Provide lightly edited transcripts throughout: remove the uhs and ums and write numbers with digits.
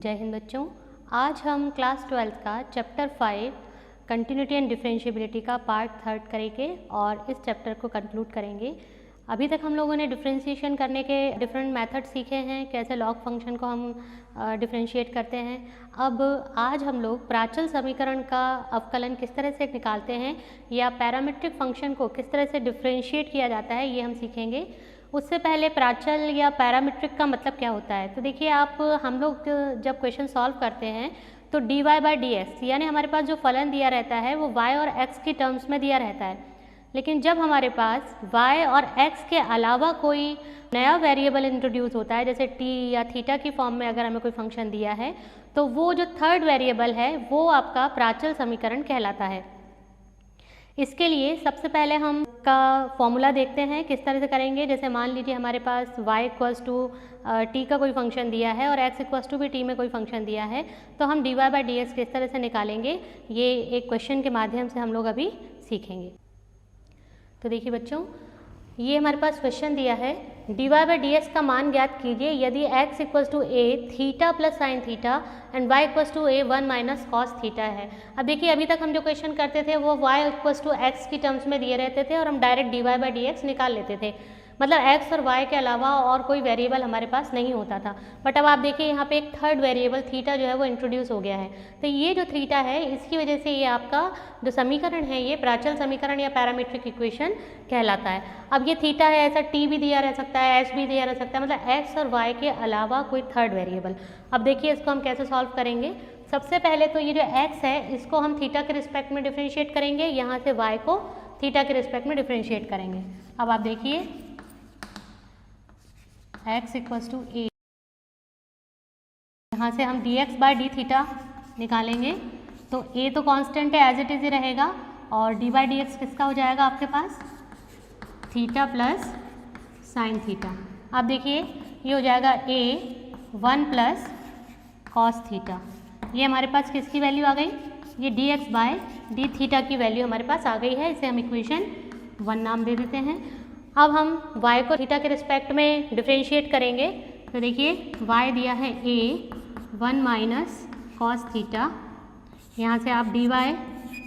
जय हिंद बच्चों, आज हम क्लास 12th का चैप्टर 5 कंटिन्यूटी एंड डिफरेंशिएबिलिटी का पार्ट 3 करेंगे और इस चैप्टर को कंक्लूड करेंगे। अभी तक हम लोगों ने डिफरेंशिएशन करने के डिफरेंट मेथड सीखे हैं, कैसे लॉग फंक्शन को हम डिफरेंशिएट करते हैं। अब आज हम लोग प्राचल समीकरण का अवकलन किस तरह से निकालते हैं या पैरामीट्रिक फंक्शन को किस तरह से डिफरेंशिएट किया जाता है, ये हम सीखेंगे। उससे पहले प्राचल या पैरामीट्रिक का मतलब क्या होता है, तो देखिए हम लोग जब क्वेश्चन सॉल्व करते हैं तो d Y by D x यानी हमारे पास जो फलन दिया रहता है वो y और x की टर्म्स में दिया रहता है। लेकिन जब हमारे पास y और x के अलावा कोई नया वेरिएबल इंट्रोड्यूस होता है, जैसे t या थीटा की फॉर्म में अगर हमें कोई फंक्शन दिया है, तो वो जो थर्ड वेरिएबल है वो आपका प्राचल समीकरण कहलाता है। इसके लिए सबसे पहले हम का फॉर्मूला देखते हैं किस तरह से करेंगे। जैसे मान लीजिए हमारे पास y इक्वल्स टू टी का कोई फंक्शन दिया है और x इक्वल्स टू भी टी में कोई फंक्शन दिया है, तो हम d Y by D x किस तरह से निकालेंगे, ये एक क्वेश्चन के माध्यम से हम लोग अभी सीखेंगे। तो देखिए बच्चों, ये हमारे पास क्वेश्चन दिया है, d Y by D x का मान ज्ञात कीजिए यदि x equals to a theta plus sine theta and y equals to a 1 minus cos theta है। अब देखिए अभी तक हम जो क्वेश्चन करते थे वो y इक्वल्स टू एक्स की टर्म्स में दिए रहते थे और हम direct d Y by D x निकाल लेते थे, मतलब x और y के अलावा और कोई वेरिएबल हमारे पास नहीं होता था। बट अब आप देखिए यहाँ पे एक थर्ड वेरिएबल थीटा जो है वो इंट्रोड्यूस हो गया है, तो ये जो थीटा है इसकी वजह से ये आपका जो समीकरण है ये प्राचल समीकरण या पैरामीट्रिक इक्वेशन कहलाता है। अब ये थीटा है, ऐसा t भी दिया रह सकता है, h भी दिया रह सकता है, मतलब x और y के अलावा कोई थर्ड वेरिएबल। अब देखिए इसको हम कैसे सॉल्व करेंगे। सबसे पहले तो ये जो x है इसको हम थीटा के रिस्पेक्ट में डिफ्रेंशिएट करेंगे, यहाँ से y को थीटा के रिस्पेक्ट में डिफ्रेंशिएट करेंगे। अब आप देखिए x इक्वल्स टू ए, यहाँ से हम D X by D theta निकालेंगे, तो a तो कांस्टेंट है, एज इट इज ही रहेगा, और डी बाई डी एक्स किसका हो जाएगा आपके पास, थीटा प्लस साइन थीटा। अब देखिए ये हो जाएगा a 1 प्लस कॉस थीटा, ये हमारे पास किसकी वैल्यू आ गई, ये d x by D theta की वैल्यू हमारे पास आ गई है, इसे हम इक्वेशन 1 नाम दे देते हैं। अब हम y को थीटा के रिस्पेक्ट में डिफरेंशिएट करेंगे, तो देखिए y दिया है a 1 माइनस कॉस थीटा, यहाँ से आप dy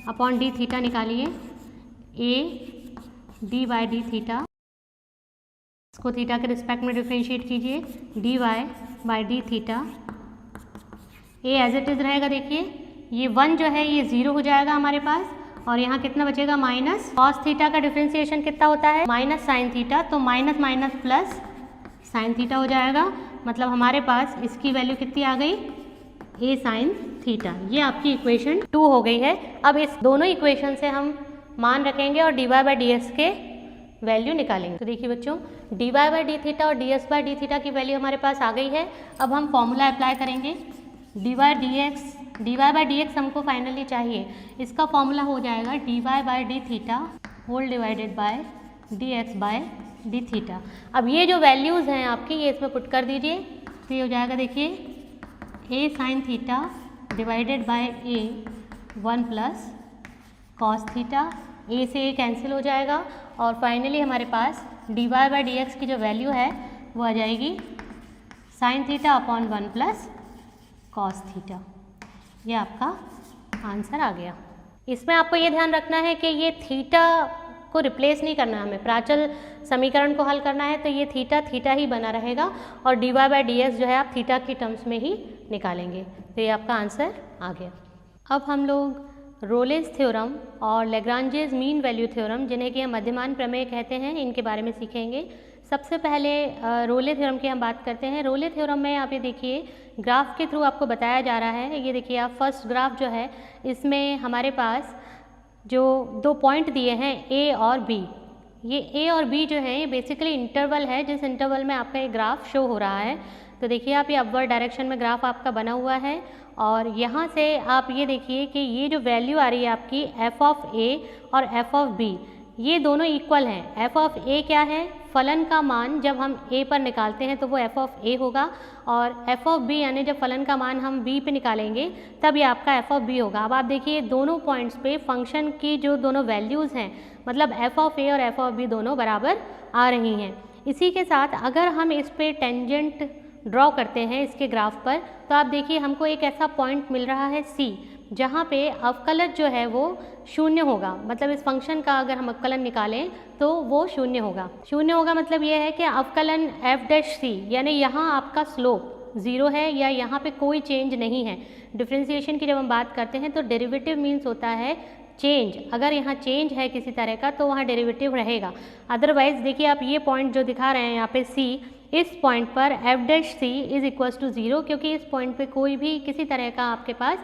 अपॉन डी थीटा निकालिए, a d by D theta, इसको थीटा के रिस्पेक्ट में डिफरेंशिएट कीजिए, dy by D theta, a as it is रहेगा। देखिए ये 1 जो है ये 0 हो जाएगा हमारे पास, और यहाँ कितना बचेगा, माइनस कॉस थीटा का डिफरेंशिएशन कितना होता है, माइनस साइन थीटा, तो minus minus plus sine theta हो जाएगा, मतलब हमारे पास इसकी वैल्यू कितनी आ गई, ए साइन थीटा। ये आपकी इक्वेशन 2 हो गई है। अब इस दोनों इक्वेशन से हम मान रखेंगे और D Y by D X के वैल्यू निकालेंगे। तो देखिए बच्चों, D Y by D theta और D X by D theta की वैल्यू हमारे पास आ गई है। अब हम फॉर्मूला अप्लाई करेंगे, D Y by D X हमको फाइनली चाहिए, इसका फॉर्मूला हो जाएगा D Y by D theta whole divided by D x by D theta. अब ये जो वैल्यूज़ हैं आपकी ये इसमें पुट कर दीजिए, तो ये हो जाएगा देखिए A sine theta divided by A 1 plus cos theta, A से ए कैंसिल हो जाएगा, और फाइनली हमारे पास D Y by D X की जो वैल्यू है वो आ जाएगी sine theta upon 1 plus cos theta. ये आपका आंसर आ गया। इसमें आपको ये ध्यान रखना है कि ये थीटा को रिप्लेस नहीं करना है, हमें प्राचल समीकरण को हल करना है, तो ये थीटा ही बना रहेगा, और D Y by D x जो है आप थीटा की टर्म्स में ही निकालेंगे। तो ये आपका आंसर आ गया। अब हम लोग रोलेज थ्योरम और लेग्रांजेज मीन वैल्यू थ्योरम, जिन्हें कि हम मध्यमान प्रमेय कहते हैं, इनके बारे में सीखेंगे। सबसे पहले रोले थ्योरम की हम बात करते हैं। रोले थ्योरम में आप ये देखिए ग्राफ के थ्रू आपको बताया जा रहा है। ये देखिए आप फर्स्ट ग्राफ जो है इसमें हमारे पास जो 2 पॉइंट दिए हैं A और B, ये A और B जो है ये बेसिकली इंटरवल है, जिस इंटरवल में आपका ये ग्राफ शो हो रहा है। तो देखिए आप ये अपवर्ड डायरेक्शन में ग्राफ आपका बना हुआ है, और यहाँ से आप ये देखिए कि ये जो वैल्यू आ रही है आपकी f ऑफ A और f ऑफ B, ये दोनों इक्वल हैं। f ऑफ A क्या है, फलन का मान जब हम A पर निकालते हैं तो वो f ऑफ A होगा, और f ऑफ B यानी जब फलन का मान हम B पे निकालेंगे तब ये आपका f ऑफ B होगा। अब आप देखिए दोनों पॉइंट्स पे फंक्शन की जो दोनों वैल्यूज़ हैं, मतलब f ऑफ A और f ऑफ B दोनों बराबर आ रही हैं। इसी के साथ अगर हम इस पे टेंजेंट ड्रॉ करते हैं इसके ग्राफ पर, तो आप देखिए हमको एक ऐसा पॉइंट मिल रहा है C, जहाँ पे अवकलज जो है वो शून्य होगा। मतलब इस फंक्शन का अगर हम अवकलन निकालें तो वो शून्य होगा। शून्य होगा मतलब ये है कि अवकलन f' c, यानी यहाँ आपका स्लोप 0 है या यहाँ पे कोई चेंज नहीं है। डिफ्रेंसिएशन की जब हम बात करते हैं तो डेरिवेटिव मीन्स होता है चेंज। अगर यहाँ चेंज है किसी तरह का तो वहाँ डेरिवेटिव रहेगा। अदरवाइज देखिए आप ये पॉइंट जो दिखा रहे हैं यहाँ पे C, इस पॉइंट पर f' इज इक्वल्स टू 0, क्योंकि इस पॉइंट पे कोई भी किसी तरह का आपके पास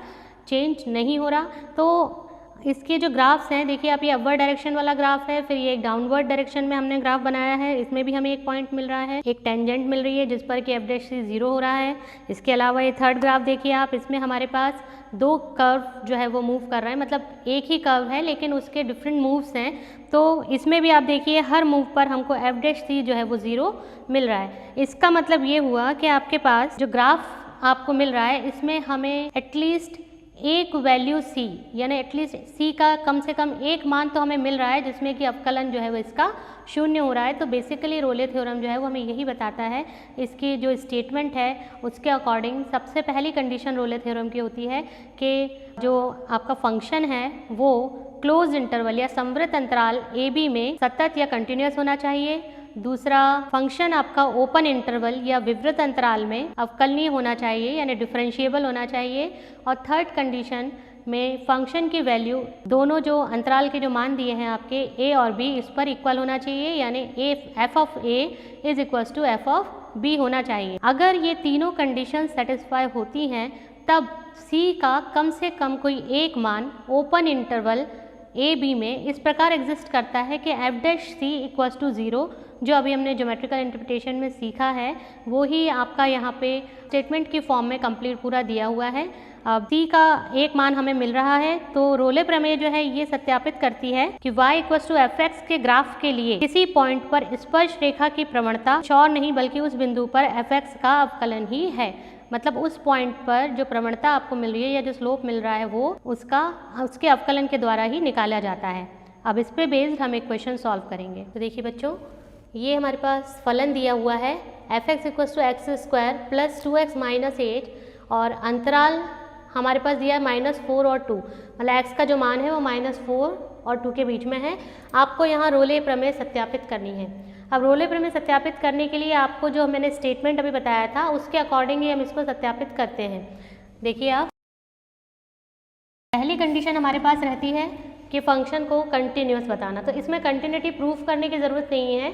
चेंज नहीं हो रहा। तो इसके जो ग्राफ्स हैं देखिए आप, ये अपवर्ड डायरेक्शन वाला ग्राफ है, फिर ये एक डाउनवर्ड डायरेक्शन में हमने ग्राफ बनाया है, इसमें भी हमें एक पॉइंट मिल रहा है, एक टेंजेंट मिल रही है जिस पर कि f' 0 हो रहा है। इसके अलावा ये थर्ड ग्राफ देखिए आप, इसमें हमारे पास 2 कर्व जो है वो मूव कर रहे हैं, मतलब एक ही कर्व है लेकिन उसके डिफरेंट मूव्स हैं। तो इसमें भी आप देखिए हर मूव पर हमको f' जो है वो 0 मिल रहा है। इसका मतलब ये हुआ कि आपके पास जो ग्राफ आपको मिल रहा है इसमें हमें एटलीस्ट एक वैल्यू C, यानी एटलीस्ट C का कम से कम एक मान तो हमें मिल रहा है जिसमें कि अवकलन जो है वो इसका शून्य हो रहा है। तो बेसिकली रोले थ्योरम जो है वो हमें यही बताता है। इसकी जो स्टेटमेंट है उसके अकॉर्डिंग सबसे पहली कंडीशन रोले थ्योरम की होती है कि जो आपका फंक्शन है वो क्लोज इंटरवल या समवृत्त अंतराल AB में सतत या कंटिन्यूस होना चाहिए। दूसरा, फंक्शन आपका ओपन इंटरवल या विवृत अंतराल में अवकलनीय होना चाहिए यानी डिफरेंशिएबल होना चाहिए। और थर्ड कंडीशन में फंक्शन की वैल्यू दोनों जो अंतराल के जो मान दिए हैं आपके A और B, इस पर इक्वल होना चाहिए, यानी f of A is equals to f of B होना चाहिए। अगर ये तीनों कंडीशन सेटिस्फाई होती हैं तब C का कम से कम कोई एक मान ओपन इंटरवल AB में इस प्रकार एग्जिस्ट करता है कि f' c इक्वल्स टू 0, जो अभी हमने ज्योमेट्रिकल इंटरप्रिटेशन में सीखा है वो ही आपका यहाँ पे स्टेटमेंट की फॉर्म में कंप्लीट पूरा दिया हुआ है। अब C का एक मान हमें मिल रहा है तो रोले प्रमेय जो है ये सत्यापित करती है कि y इक्वल्स टू fx के ग्राफ के लिए किसी पॉइंट पर स्पर्श रेखा की प्रवणता कुछ और नहीं बल्कि उस बिंदु पर fx का अवकलन ही है। मतलब उस पॉइंट पर जो प्रवणता आपको मिल रही है या जो स्लोप मिल रहा है वो उसके अवकलन के द्वारा ही निकाला जाता है। अब इस पे बेस्ड हम एक क्वेश्चन सॉल्व करेंगे। तो देखिए बच्चों, ये हमारे पास फलन दिया हुआ है f(x) equals to x² plus 2x minus 8 और अंतराल हमारे पास दिया है -4 और 2, मतलब x का जो मान है वो -4 और 2 के बीच में है। आपको यहाँ रोले प्रमेय सत्यापित करनी है। अब रोले प्रमेय सत्यापित करने के लिए आपको जो मैंने स्टेटमेंट अभी बताया था उसके अकॉर्डिंग ही हम इसको सत्यापित करते हैं। देखिए आप, पहली कंडीशन हमारे पास रहती है कि फंक्शन को कंटिन्यूस बताना, तो इसमें कंटिन्यूटी प्रूफ करने की ज़रूरत नहीं है।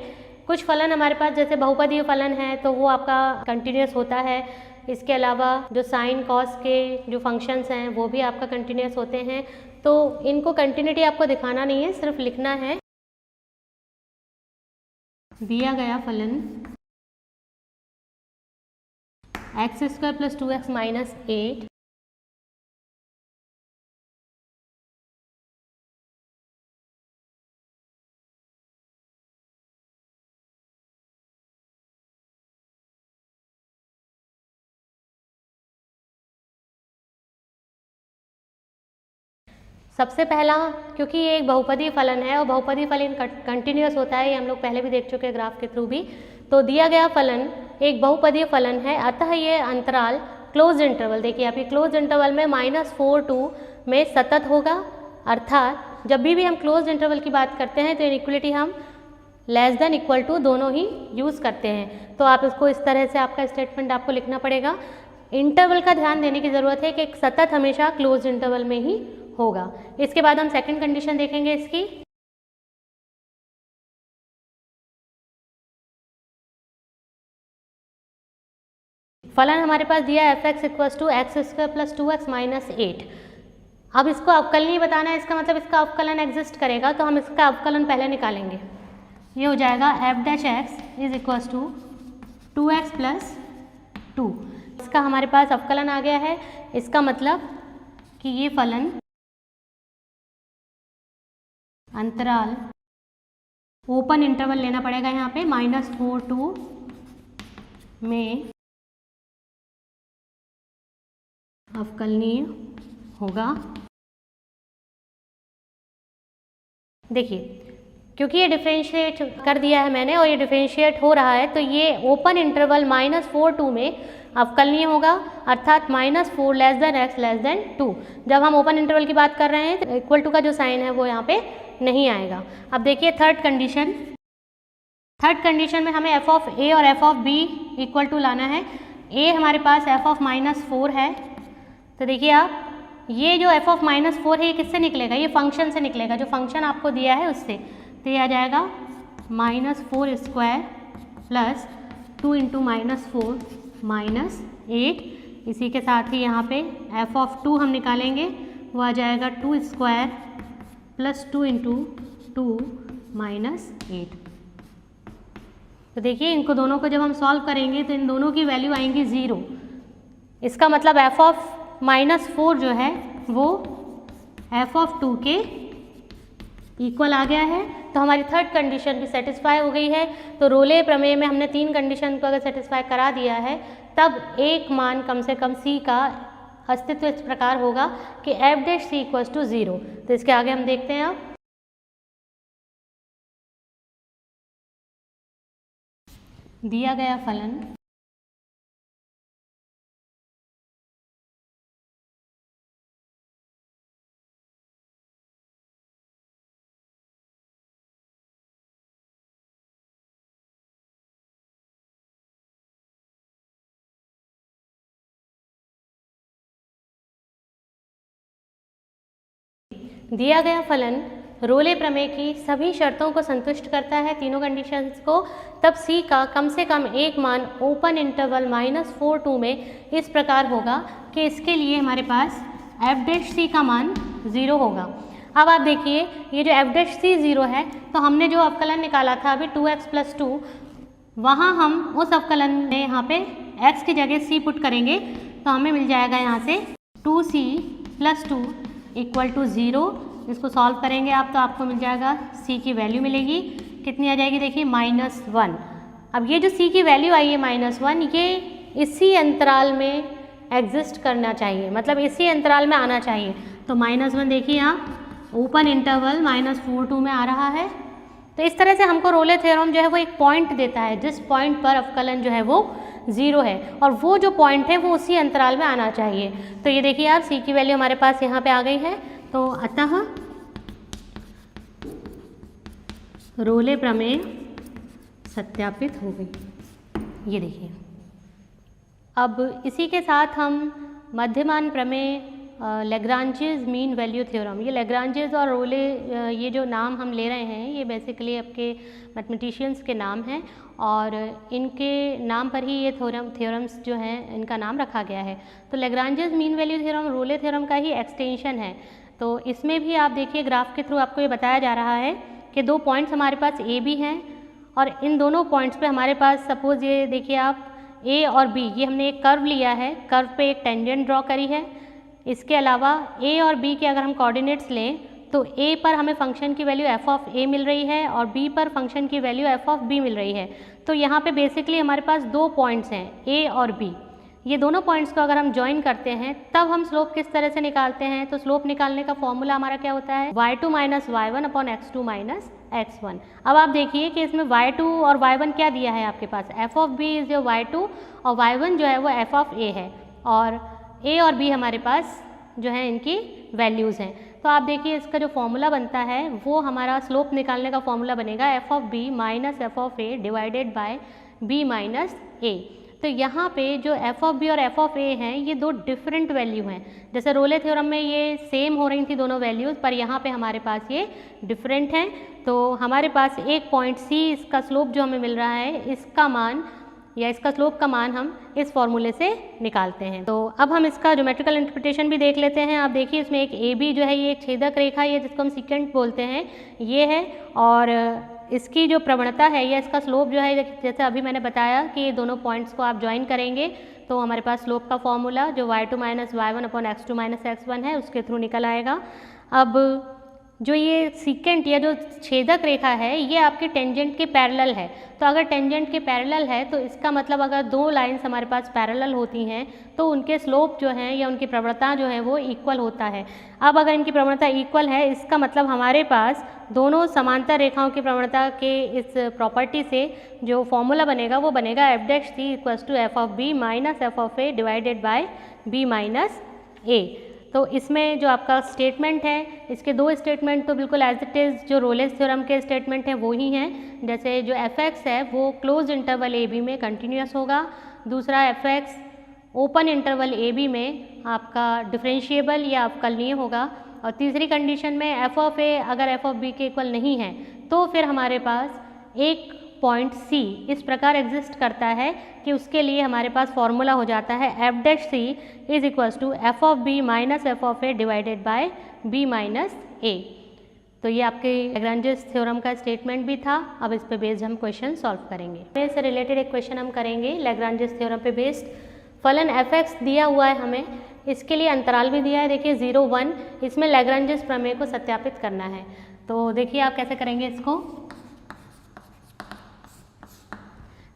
कुछ फलन हमारे पास जैसे बहुपदीय फलन है तो वो आपका कंटिन्यूस होता है। इसके अलावा जो साइन कॉस के जो फंक्शंस हैं वो भी आपका कंटिन्यूस होते हैं। तो इनको कंटिन्यूटी आपको दिखाना नहीं है, सिर्फ लिखना है। दिया गया फलन x² प्लस 2x माइनस 8 सबसे पहला, क्योंकि ये एक बहुपदीय फलन है और बहुपदीय फलन कंटिन्यूस होता है, ये हम लोग पहले भी देख चुके हैं ग्राफ के थ्रू भी। तो दिया गया फलन एक बहुपदीय फलन है, अतः ये अंतराल क्लोज इंटरवल, देखिए आप, ये क्लोज इंटरवल में -4 2 में सतत होगा। अर्थात जब भी हम क्लोज इंटरवल की बात करते हैं तो इनइक्वलिटी हम लेस देन इक्वल टू दोनों ही यूज़ करते हैं। तो आप इसको इस तरह से आपका स्टेटमेंट आपको लिखना पड़ेगा। इंटरवल का ध्यान देने की ज़रूरत है कि एक सतत हमेशा क्लोज इंटरवल में ही होगा। इसके बाद हम सेकंड कंडीशन देखेंगे इसकी। फलन हमारे पास दिया है f(x) equals to x² plus 2x minus 8। अब इसको अवकलनीय बताना है, इसका मतलब इसका अवकलन एग्जिस्ट करेगा, तो हम इसका अवकलन पहले निकालेंगे। ये हो जाएगा f' is equals to 2x plus 2। इसका हमारे पास अवकलन आ गया है। इसका मतलब कि ये फलन अंतराल ओपन इंटरवल लेना पड़ेगा यहाँ पे -4 2 में अवकलनीय होगा। देखिए क्योंकि ये डिफ्रेंशिएट कर दिया है मैंने और ये डिफ्रेंशिएट हो रहा है, तो ये ओपन इंटरवल -4 2 में अवकलनीय होगा, अर्थात -4 less than x less than 2। जब हम ओपन इंटरवल की बात कर रहे हैं तो इक्वल टू का जो साइन है वो यहाँ पे नहीं आएगा। अब देखिए थर्ड कंडीशन में हमें f ऑफ a और f of b equal to लाना है। a हमारे पास f ऑफ -4 है, तो देखिए आप ये जो f ऑफ -4 है ये किससे निकलेगा, ये फंक्शन से निकलेगा, जो फंक्शन आपको दिया है उससे। तो ये आ जाएगा -4 स्क्वायर प्लस 2 इंटू -4 -8। इसी के साथ ही यहाँ पे f ऑफ 2 हम निकालेंगे, वो आ जाएगा 2 स्क्वायर प्लस 2 इंटू 2 -8। तो देखिए इनको दोनों को जब हम सॉल्व करेंगे तो इन दोनों की वैल्यू आएंगी 0। इसका मतलब f ऑफ -4 जो है वो f ऑफ 2 के इक्वल आ गया है। तो हमारी थर्ड कंडीशन भी सेटिस्फाई हो गई है। तो रोले प्रमेय में हमने 3 कंडीशन को अगर सेटिस्फाई करा दिया है तब एक मान कम से कम c का अस्तित्व इस प्रकार होगा कि f dash c equals to 0। तो इसके आगे हम देखते हैं अब दिया गया फलन रोले प्रमेय की सभी शर्तों को संतुष्ट करता है, तीनों कंडीशंस को, तब c का कम से कम एक मान ओपन इंटरवल -4 2 में इस प्रकार होगा कि इसके लिए हमारे पास f डैश c का मान 0 होगा। अब आप देखिए ये जो f डैश c 0 है, तो हमने जो अवकलन निकाला था अभी 2x + 2, वहाँ हम उस अवकलन में यहाँ पे x की जगह c पुट करेंगे तो हमें मिल जाएगा यहाँ से 2c + 2 इक्वल टू 0। इसको सॉल्व करेंगे आप तो आपको मिल जाएगा c की वैल्यू मिलेगी, कितनी आ जाएगी देखिए -1। अब ये जो c की वैल्यू आई है -1, ये इसी अंतराल में एग्जिस्ट करना चाहिए, मतलब इसी अंतराल में आना चाहिए। तो -1 देखिए आप ओपन इंटरवल -4 2 में आ रहा है। तो इस तरह से हमको रोले थ्योरम जो है वो एक पॉइंट देता है जिस पॉइंट पर अवकलन जो है वो 0 है, और वो जो पॉइंट है वो उसी अंतराल में आना चाहिए। तो ये देखिए आप c की वैल्यू हमारे पास यहाँ पे आ गई है। तो अतः रोले प्रमेय सत्यापित हो गई, ये देखिए। अब इसी के साथ हम मध्यमान प्रमेय, लैग्रांजेस मीन वैल्यू थ्योरम, ये लैग्रांजेस और रोले ये जो नाम हम ले रहे हैं ये बेसिकली आपके मैथमेटिशियंस के नाम हैं और इनके नाम पर ही ये थ्योरम्स जो हैं इनका नाम रखा गया है। तो लैग्रांजेस मीन वैल्यू थ्योरम रोले थ्योरम का ही एक्सटेंशन है। तो इसमें भी आप देखिए ग्राफ के थ्रू आपको ये बताया जा रहा है कि 2 पॉइंट्स हमारे पास ए बी हैं और इन दोनों पॉइंट्स पे हमारे पास सपोज ये देखिए आप ए और बी, ये हमने एक कर्व लिया है, कर्व पे एक टेंजेंट ड्रॉ करी है। इसके अलावा ए और बी के अगर हम कोऑर्डिनेट्स लें तो ए पर हमें फंक्शन की वैल्यू f ऑफ a मिल रही है और b पर फंक्शन की वैल्यू f ऑफ b मिल रही है। तो यहाँ पे बेसिकली हमारे पास 2 पॉइंट्स हैं a और b। ये दोनों पॉइंट्स को अगर हम ज्वाइन करते हैं तब हम स्लोप किस तरह से निकालते हैं, तो स्लोप निकालने का फॉर्मूला हमारा क्या होता है, y2 - y1 upon x2 - x1। अब आप देखिए कि इसमें y2 और y1 क्या दिया है आपके पास, f ऑफ b इज जो y2 और y1 जो है वो f ऑफ a है, और a और b हमारे पास जो है इनकी वैल्यूज़ हैं। तो आप देखिए इसका जो फॉर्मूला बनता है वो हमारा स्लोप निकालने का फॉर्मूला बनेगा f of b minus f of a divided by b minus a। तो यहाँ पे जो f ऑफ b और f ऑफ a हैं ये 2 डिफरेंट वैल्यू हैं। जैसे रोले थ्योरम में ये सेम हो रही थी दोनों वैल्यूज़, पर यहाँ पे हमारे पास ये डिफरेंट हैं। तो हमारे पास एक पॉइंट c, इसका स्लोप जो हमें मिल रहा है, इसका मान या इसका स्लोप का मान हम इस फॉर्मूले से निकालते हैं। तो अब हम इसका ज्योमेट्रिकल इंटरप्रिटेशन भी देख लेते हैं। आप देखिए इसमें एक ए बी जो है ये एक छेदक रेखा, ये जिसको हम सिकेंट बोलते हैं, ये है, और इसकी जो प्रवणता है या इसका स्लोप जो है, जैसे अभी मैंने बताया कि ये दोनों पॉइंट्स को आप ज्वाइन करेंगे तो हमारे पास स्लोप का फॉर्मूला जो y2 - y1 upon x2 - x1 है उसके थ्रू निकल आएगा। अब जो ये सीकेंट या जो छेदक रेखा है ये आपके टेंजेंट के पैरेलल है। तो अगर टेंजेंट के पैरेलल है तो इसका मतलब अगर दो लाइंस हमारे पास पैरेलल होती हैं तो उनके स्लोप जो हैं या उनकी प्रवणता जो है वो इक्वल होता है। अब अगर इनकी प्रवणता इक्वल है इसका मतलब हमारे पास दोनों समांतर रेखाओं की प्रवणता के इस प्रॉपर्टी से जो फॉर्मूला बनेगा वो बनेगा F dash C equals to F of B minus F of A divided by B minus A. तो इसमें जो आपका स्टेटमेंट है, इसके दो स्टेटमेंट तो बिल्कुल एज इट इज़ जो रोलेस थ्योरम के स्टेटमेंट हैं वो ही हैं। जैसे जो एफ एक्स है वो क्लोज इंटरवल ए बी में कंटिन्यूस होगा, दूसरा f x open interval a b में आपका डिफरेंशिएबल या अवकलनीय होगा, और तीसरी कंडीशन में एफ ऑफ ए अगर एफ ऑफ बी के इक्वल नहीं है तो फिर हमारे पास एक पॉइंट सी इस प्रकार एग्जिस्ट करता है कि उसके लिए हमारे पास फॉर्मूला हो जाता है F dash C is equals to F of B minus F of A divided by B minus A. तो ये आपके लैग्रांजेस थ्योरम का स्टेटमेंट भी था। अब इस पे बेस्ड हम क्वेश्चन सॉल्व करेंगे। इससे रिलेटेड एक क्वेश्चन हम करेंगे लैग्रांजेस थ्योरम पे बेस्ड। फलन एफ एक्स दिया हुआ है हमें, इसके लिए अंतराल भी दिया है, देखिए 0 1, इसमें लैग्रांजेस प्रमेय को सत्यापित करना है। तो देखिए आप कैसे करेंगे इसको।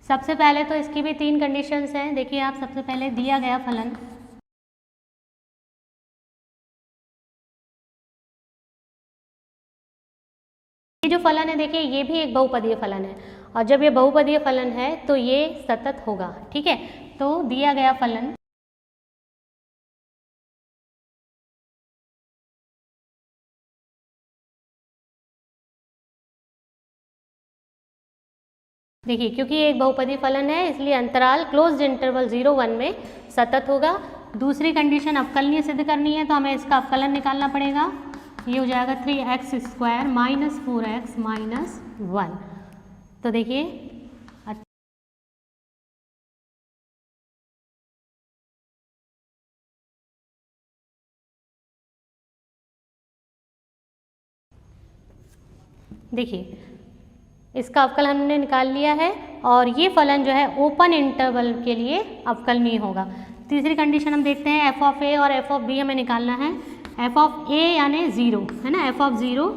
सबसे पहले तो इसकी भी 3 कंडीशंस हैं। देखिए आप सबसे पहले दिया गया फलन ये जो फलन है देखिए ये भी एक बहुपदीय फलन है, और जब ये बहुपदीय फलन है तो ये सतत होगा। ठीक है, तो दिया गया फलन देखिए क्योंकि ये एक बहुपदी फलन है इसलिए अंतराल क्लोज्ड इंटरवल 0 1 में सतत होगा। दूसरी कंडीशन अवकलनीय सिद्ध करनी है तो हमें इसका अवकलन निकालना पड़ेगा। ये हो जाएगा 3x square minus 4x minus 1। तो देखिए इसका अवकल हमने निकाल लिया है, और ये फलन जो है ओपन इंटरवल के लिए अवकलनीय होगा। तीसरी कंडीशन हम देखते हैं एफ ऑफ ए और एफ ऑफ बी हमें निकालना है। एफ ऑफ ए यानी 0 है ना, एफ ऑफ 0,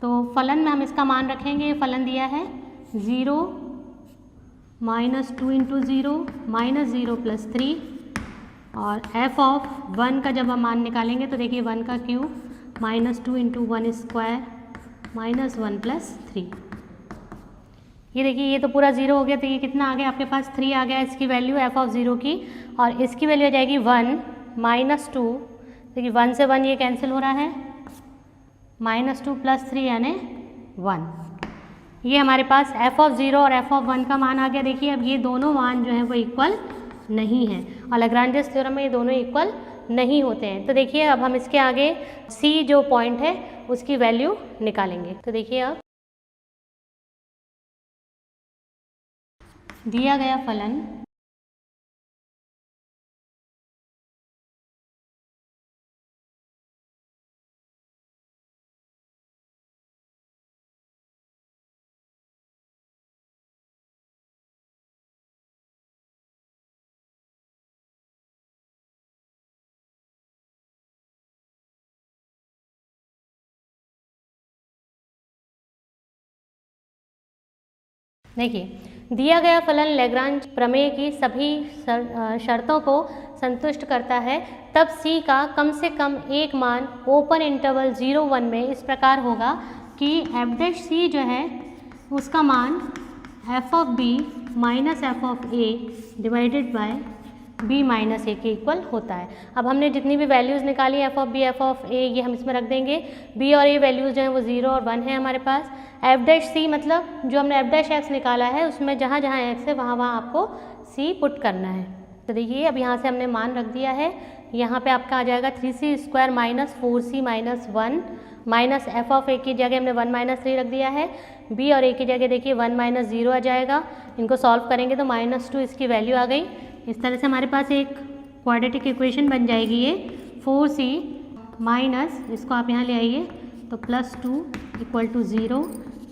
तो फलन में हम इसका मान रखेंगे। फलन दिया है 0 माइनस 2 इंटू 0 माइनस 0 प्लस 3, और एफ ऑफ 1 का जब हम मान निकालेंगे तो देखिए 1 का cube minus 2 into 1 square minus 1 plus 3। ये देखिए ये तो पूरा 0 हो गया, तो ये कितना आ गया आपके पास 3 आ गया इसकी वैल्यू एफ ऑफ 0 की, और इसकी वैल्यू आ जाएगी 1 माइनस 2। देखिए 1 से 1 ये कैंसिल हो रहा है, माइनस 2 प्लस 3 यानी 1। ये हमारे पास एफ ऑफ 0 और एफ ऑफ 1 का मान आ गया। देखिए अब ये दोनों मान जो है वो इक्वल नहीं है, और लैग्रांजेस थ्योरम में ये दोनों इक्वल नहीं होते हैं। तो देखिए अब हम इसके आगे सी जो पॉइंट है उसकी वैल्यू निकालेंगे। तो देखिए अब दिया गया फलन देखिए दिया गया फलन लैग्रांज प्रमेय की सभी शर्तों को संतुष्ट करता है, तब c का कम से कम एक मान ओपन इंटरवल 0 1 में इस प्रकार होगा कि एफ डैश सी जो है उसका मान F of B minus F of A divided by B minus A के इक्वल होता है। अब हमने जितनी भी वैल्यूज़ निकाली F of B F of A ये हम इसमें रख देंगे। बी और ए वैल्यूज़ जो हैं वो 0 और 1 है हमारे पास। एफ डैश सी मतलब जो हमने एफ डैश एक्स निकाला है उसमें जहाँ जहाँ एक्स है वहाँ वहाँ आपको सी पुट करना है। तो देखिए अब यहाँ से हमने मान रख दिया है, यहाँ पे आपका आ जाएगा 3c square minus 4c minus 1 minus F of A की जगह हमने 1 माइनस 3 रख दिया है, बी और ए की जगह देखिए 1 माइनस 0 आ जाएगा। इनको सॉल्व करेंगे तो -2 इसकी वैल्यू आ गई। इस तरह से हमारे पास एक क्वाड्रेटिक इक्वेशन बन जाएगी ये 4c माइनस, इसको आप यहाँ ले आइए तो +2 इक्वल टू 0,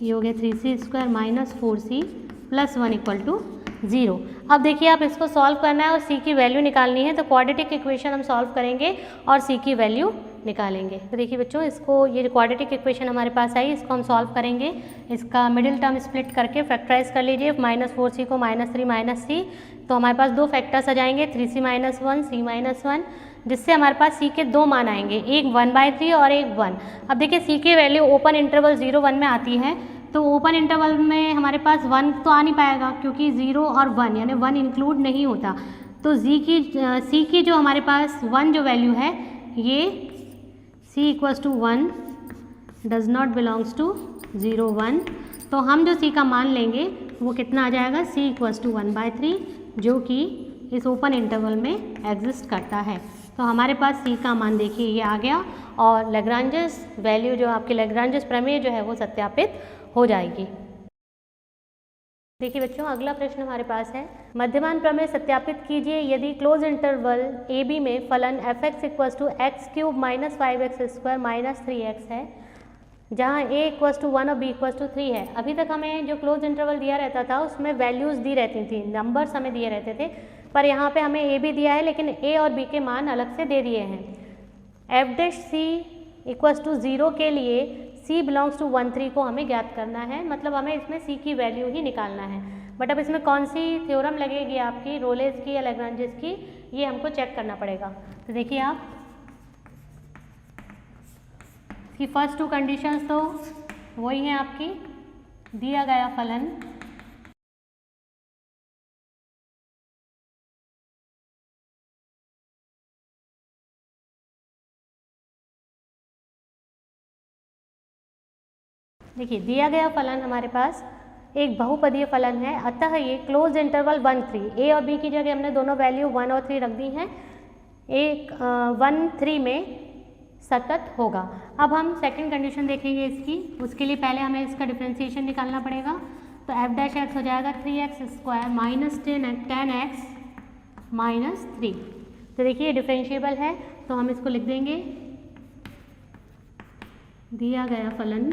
ये हो गया 3c square minus 4c plus 1 equal to 0। अब देखिए आप इसको सॉल्व करना है और c की वैल्यू निकालनी है, तो क्वाड्रेटिक इक्वेशन हम सॉल्व करेंगे और c की वैल्यू निकालेंगे। तो देखिए बच्चों, इसको ये क्वाड्रेटिक इक्वेशन हमारे पास आई, इसको हम सॉल्व करेंगे। इसका मिडिल टर्म स्प्लिट करके फैक्टराइज कर लीजिए, -4c को -3 -c, तो हमारे पास दो फैक्टर्स आ जाएंगे, 3c - 1 c - 1, जिससे हमारे पास c के दो मान आएंगे, एक 1/3 और एक 1। अब देखिए c की वैल्यू ओपन इंटरवल 0-1 में आती है, तो ओपन इंटरवल में हमारे पास 1 तो आ नहीं पाएगा क्योंकि 0 और 1 यानी 1 इंक्लूड नहीं होता। तो c की जो हमारे पास 1 जो वैल्यू है, ये c = 1 does not belongs to 0, 1। तो हम जो c का मान लेंगे वो कितना आ जाएगा, c = 1/3, जो कि इस ओपन इंटरवल में एग्जिस्ट करता है। तो हमारे पास c का मान देखिए ये आ गया, और लैग्रांजेस वैल्यू जो आपकी लैग्रांजेस प्रमेय जो है वो सत्यापित हो जाएगी। देखिए बच्चों, अगला प्रश्न हमारे पास है, मध्यमान प्रमेय सत्यापित कीजिए यदि क्लोज इंटरवल ए बी में फलन f(x) = x³ - 5x² - 3x है, जहाँ a = 1 और b = 3 है। अभी तक हमें जो क्लोज इंटरवल दिया रहता था उसमें वैल्यूज़ दी रहती थी, नंबर्स हमें दिए रहते थे, पर यहाँ पे हमें a भी दिया है लेकिन a और b के मान अलग से दे दिए हैं। f' = 0 के लिए c बिलोंग्स टू 1, 3 को हमें ज्ञात करना है, मतलब हमें इसमें c की वैल्यू ही निकालना है। बट अब इसमें कौन सी थ्योरम लगेगी आपकी, रोलेस की या लैग्रांजेस की, ये हमको चेक करना पड़ेगा। तो देखिए आप, इसकी फर्स्ट 2 कंडीशंस तो वही हैं आपकी, दिया गया फलन देखिए, दिया गया फलन हमारे पास एक बहुपदीय फलन है, अतः ये क्लोज इंटरवल 1, 3, ए और बी की जगह हमने दोनों वैल्यू 1 और 3 रख दी हैं, एक 1, 3 में सतत होगा। अब हम सेकंड कंडीशन देखेंगे इसकी, उसके लिए पहले हमें इसका डिफरेंशिएशन निकालना पड़ेगा। तो f' हो जाएगा 3x² - 10x - 3। तो देखिए ये डिफरेंशिएबल है, तो हम इसको लिख देंगे, दिया गया फलन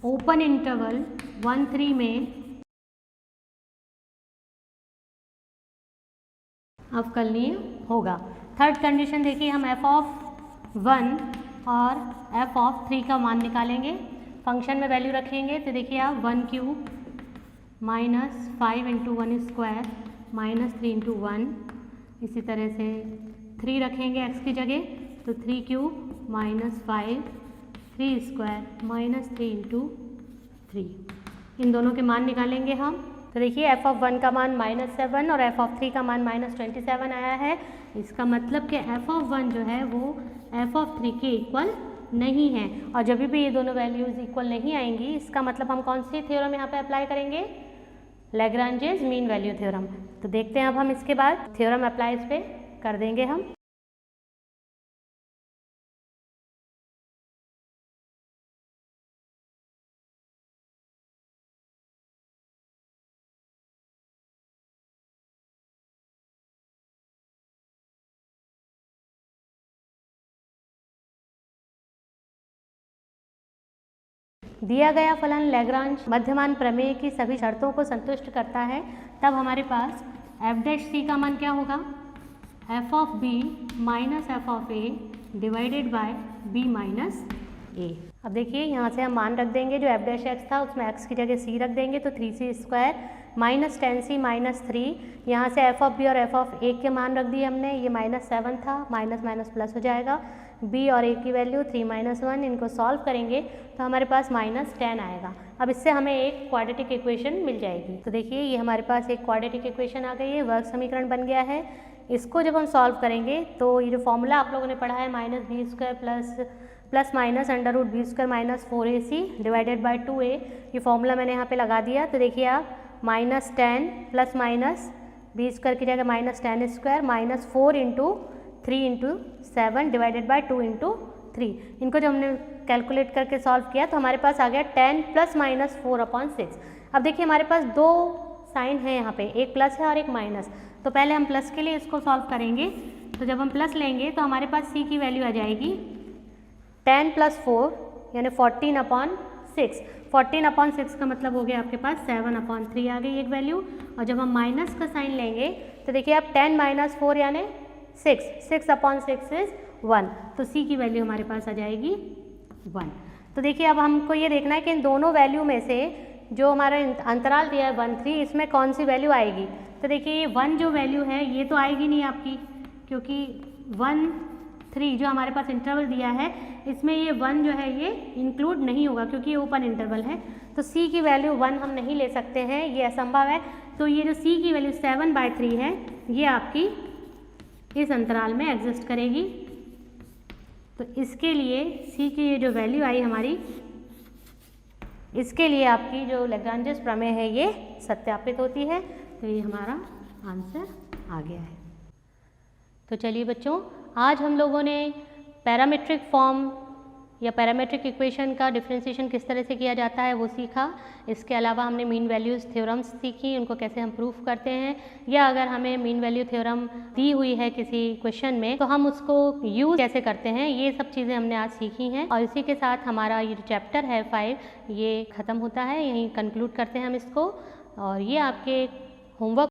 ओपन इंटरवल 1, 3 में अवकलनीय होगा। थर्ड कंडीशन देखिए, हम f(1) और f(3) का मान निकालेंगे, फंक्शन में वैल्यू रखेंगे। तो देखिए आप 1³ - 5 × 1² - 3 × 1, इसी तरह से 3 रखेंगे x की जगह, तो 3³ - 5 3² - 3 × 3, इन दोनों के मान निकालेंगे हम। तो देखिए f(1) का मान -7 और f(3) का मान -27 आया है। इसका मतलब कि f(1) जो है वो f(3) के इक्वल नहीं है, और जब भी ये दोनों वैल्यूज़ इक्वल नहीं आएंगी, इसका मतलब हम कौन सी थ्योरम यहाँ पे अप्लाई करेंगे, लैग्रांजेस मीन वैल्यू थ्योरम। तो देखते हैं अब हम इसके बाद थ्योरम अप्लाई इस पे कर देंगे हम। दिया गया फलन लैग्रांज मध्यमान प्रमेय की सभी शर्तों को संतुष्ट करता है, तब हमारे पास f' का मान क्या होगा, f(b) - f(a) divided by b - a। अब देखिए यहाँ से हम मान रख देंगे, जो f' था उसमें x की जगह c रख देंगे, तो 3c² - 10c - 3, यहाँ से f(b) और f(a) के मान रख दिए हमने, ये -7 था, माइनस माइनस प्लस हो जाएगा, b और a की वैल्यू 3 - 1, इनको सॉल्व करेंगे तो हमारे पास -10 आएगा। अब इससे हमें एक क्वाड्रेटिक इक्वेशन मिल जाएगी। तो देखिए ये हमारे पास एक क्वाड्रेटिक इक्वेशन आ गई है, वर्ग समीकरण बन गया है। इसको जब हम सॉल्व करेंगे तो ये जो फॉर्मूला आप लोगों ने पढ़ा है -b² plus minus √b² - 4ac divided by 2a, ये फॉर्मूला मैंने यहाँ पे लगा दिया। तो देखिए आप -10 प्लस माइनस b² की जगह -10² -4 × 3 × 7 डिवाइडेड बाय 2 × 3, इनको जब हमने कैलकुलेट करके सॉल्व किया तो हमारे पास आ गया 10 + -4/6। अब देखिए हमारे पास दो साइन है यहाँ पे, एक प्लस है और एक माइनस। तो पहले हम प्लस के लिए इसको सॉल्व करेंगे, तो जब हम प्लस लेंगे तो हमारे पास c की वैल्यू आ जाएगी 10 + 4 यानी 14/6, 6। 14/6 का मतलब हो गया आपके पास 7/3 आ गई एक वैल्यू। और जब हम माइनस का साइन लेंगे तो देखिए आप 10 - 4 यानी 6, 6/6 इज 1, तो सी की वैल्यू हमारे पास आ जाएगी 1। तो देखिए अब हमको ये देखना है कि इन दोनों वैल्यू में से जो हमारा अंतराल दिया है 1, 3, इसमें कौन सी वैल्यू आएगी। तो देखिए ये 1 जो वैल्यू है ये तो आएगी नहीं आपकी, क्योंकि 1, 3 जो हमारे पास इंटरवल दिया है इसमें ये 1 जो है ये इंक्लूड नहीं होगा, क्योंकि ये ओपन इंटरवल है। तो सी की वैल्यू 1 हम नहीं ले सकते हैं, ये असंभव है। तो ये जो सी की वैल्यू 7/3 है ये आपकी इस अंतराल में एग्जिस्ट करेगी। तो इसके लिए सी की ये जो वैल्यू आई हमारी, इसके लिए आपकी जो लैग्रांजेस प्रमेय है ये सत्यापित होती है। तो ये हमारा आंसर आ गया है। तो चलिए बच्चों, आज हम लोगों ने पैरामीट्रिक फॉर्म या पैरामीट्रिक इक्वेशन का डिफरेंशिएशन किस तरह से किया जाता है वो सीखा। इसके अलावा हमने मीन वैल्यूज़ थ्योरम्स सीखी, उनको कैसे हम प्रूफ करते हैं, या अगर हमें मीन वैल्यू थ्योरम दी हुई है किसी क्वेश्चन में तो हम उसको यूज़ कैसे करते हैं, ये सब चीज़ें हमने आज सीखी हैं। और इसी के साथ हमारा ये चैप्टर है 5 ये ख़त्म होता है, यहीं कंक्लूड करते हैं हम इसको। और ये आपके होमवर्क